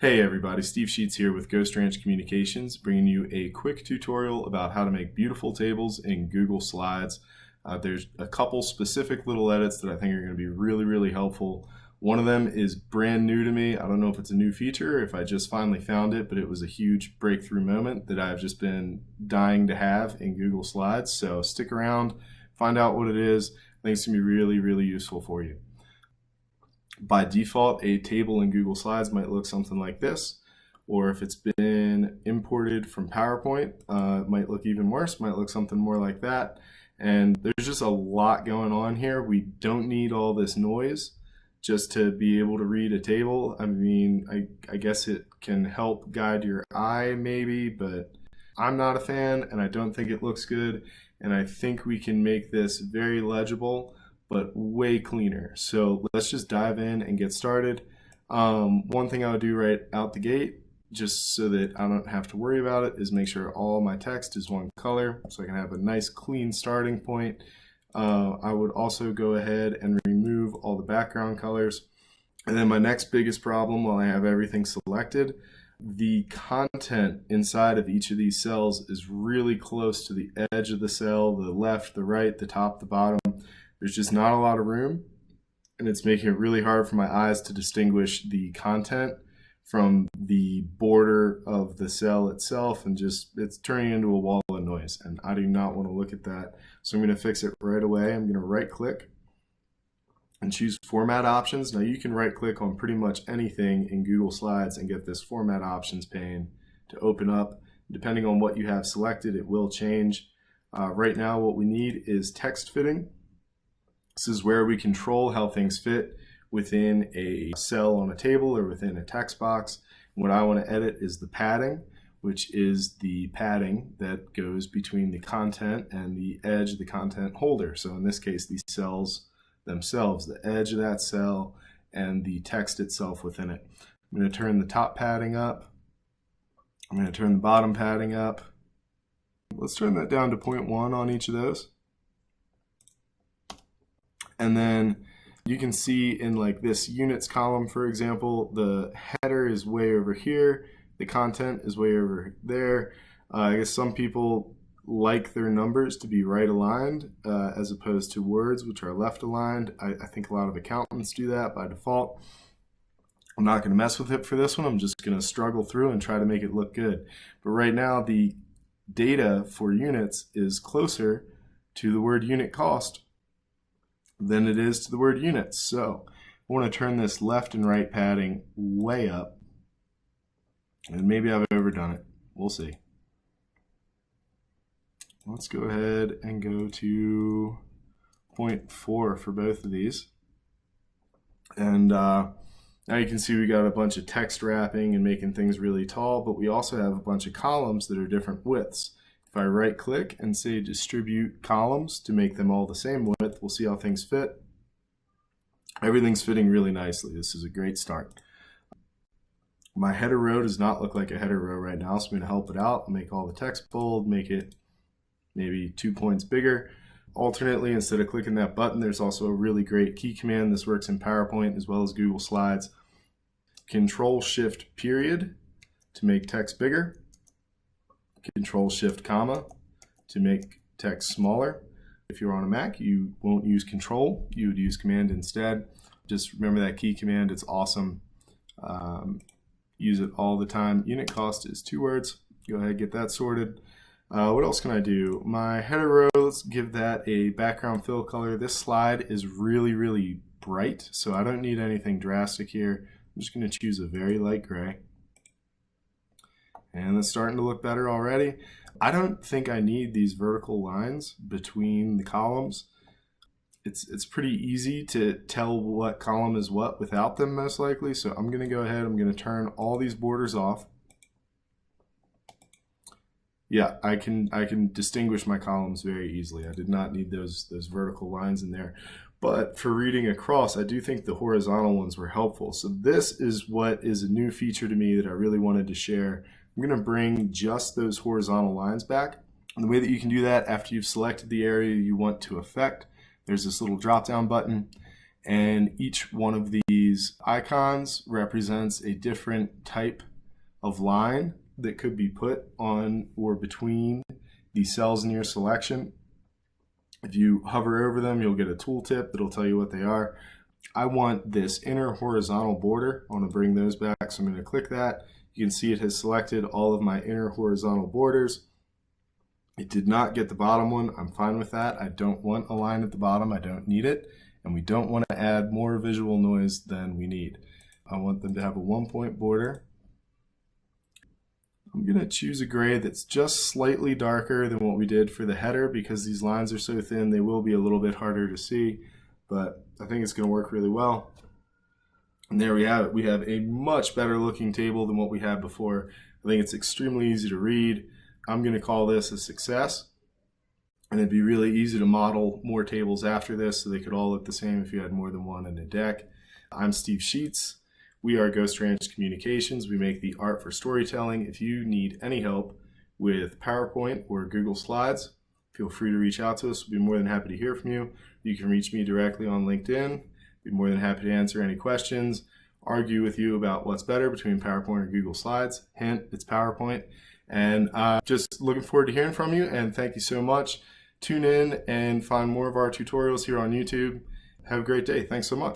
Hey everybody, Steve Sheets here with Ghost Ranch Communications, bringing you a quick tutorial about how to make beautiful tables in Google Slides. There's a couple specific little edits that I think are going to be really helpful. One of them is brand new to me. I don't know if it's a new feature or if I just finally found it, but it was a huge breakthrough moment that I've just been dying to have in Google Slides. So stick around, find out what it is. I think it's going to be really useful for you. By default, a table in Google Slides might look something like this, or if it's been imported from PowerPoint, it might look even worse, might look something more like that. And there's just a lot going on here. We don't need all this noise just to be able to read a table. I mean, I guess it can help guide your eye maybe, but I'm not a fan and I don't think it looks good. And I think we can make this very legible but way cleaner. So let's just dive in and get started. One thing I would do right out the gate, just so that I don't have to worry about it, is make sure all my text is one color so I can have a nice clean starting point. I would also go ahead and remove all the background colors. And then my next biggest problem, while I have everything selected, the content inside of each of these cells is really close to the edge of the cell, the left, the right, the top, the bottom. There's just not a lot of room, and it's making it really hard for my eyes to distinguish the content from the border of the cell itself, and just it's turning into a wall of noise, and I do not want to look at that. So I'm going to fix it right away. I'm going to right click and choose format options. Now you can right click on pretty much anything in Google Slides and get this format options pane to open up. Depending on what you have selected, it will change. Right now what we need is text fitting. This is where we control how things fit within a cell on a table or within a text box. What I want to edit is the padding, which is the padding that goes between the content and the edge of the content holder. So in this case, these cells themselves, the edge of that cell and the text itself within it. I'm going to turn the top padding up. I'm going to turn the bottom padding up. Let's turn that down to 0.1 on each of those. And then you can see in like this units column, for example, the header is way over here. The content is way over there. I guess some people like their numbers to be right aligned as opposed to words, which are left aligned. I think a lot of accountants do that by default. I'm not going to mess with it for this one. I'm just going to struggle through and try to make it look good. But right now, the data for units is closer to the word unit cost than it is to the word units. So I want to turn this left and right padding way up, and maybe I've overdone it. We'll see. Let's go ahead and go to 0.4 for both of these. And now you can see we got a bunch of text wrapping and making things really tall, but we also have a bunch of columns that are different widths. If I right click and say distribute columns to make them all the same width, we'll see how things fit. Everything's fitting really nicely. This is a great start. My header row does not look like a header row right now, so I'm going to help it out. I'll make all the text bold, make it maybe 2 points bigger. Alternately, instead of clicking that button, there's also a really great key command. This works in PowerPoint as well as Google Slides. Control-Shift period to make text bigger. Control-Shift comma to make text smaller. If you're on a Mac, you won't use Control, you would use Command instead. Just remember that key command, it's awesome. Use it all the time. Unit cost is 2 words. Go ahead, get that sorted. What else can I do? My header row, let's give that a background fill color. This slide is really bright, so I don't need anything drastic here. I'm just going to choose a very light gray. And it's starting to look better already. I don't think I need these vertical lines between the columns. It's pretty easy to tell what column is what without them, most likely. So I'm going to go ahead, I'm going to turn all these borders off. Yeah, I can distinguish my columns very easily. I did not need those vertical lines in there. But for reading across, I do think the horizontal ones were helpful. So this is what is a new feature to me that I really wanted to share. I'm going to bring just those horizontal lines back. And the way that you can do that, after you've selected the area you want to affect, there's this little drop down button, And each one of these icons represents a different type of line that could be put on or between the cells in your selection. If you hover over them, you'll get a tooltip that'll tell you what they are. I want this inner horizontal border. I want to bring those back, so I'm going to click that. You can see it has selected all of my inner horizontal borders. It did not get the bottom one. I'm fine with that. I don't want a line at the bottom. I don't need it. And we don't want to add more visual noise than we need. I want them to have a 1-point border. I'm going to choose a gray that's just slightly darker than what we did for the header, because these lines are so thin they will be a little bit harder to see, but I think it's going to work really well. And there we have it. We have a much better looking table than what we had before. I think it's extremely easy to read. I'm going to call this a success. And it'd be really easy to model more tables after this so they could all look the same if you had more than one in a deck. I'm Steve Sheets. We are Ghost Ranch Communications. We make the art for storytelling. If you need any help with PowerPoint or Google Slides, feel free to reach out to us. We'll be more than happy to hear from you. You can reach me directly on LinkedIn. Be more than happy to answer any questions, argue with you about what's better between PowerPoint or Google Slides. Hint, it's PowerPoint. And just looking forward to hearing from you, and thank you so much. Tune in and find more of our tutorials here on YouTube. Have a great day. Thanks so much.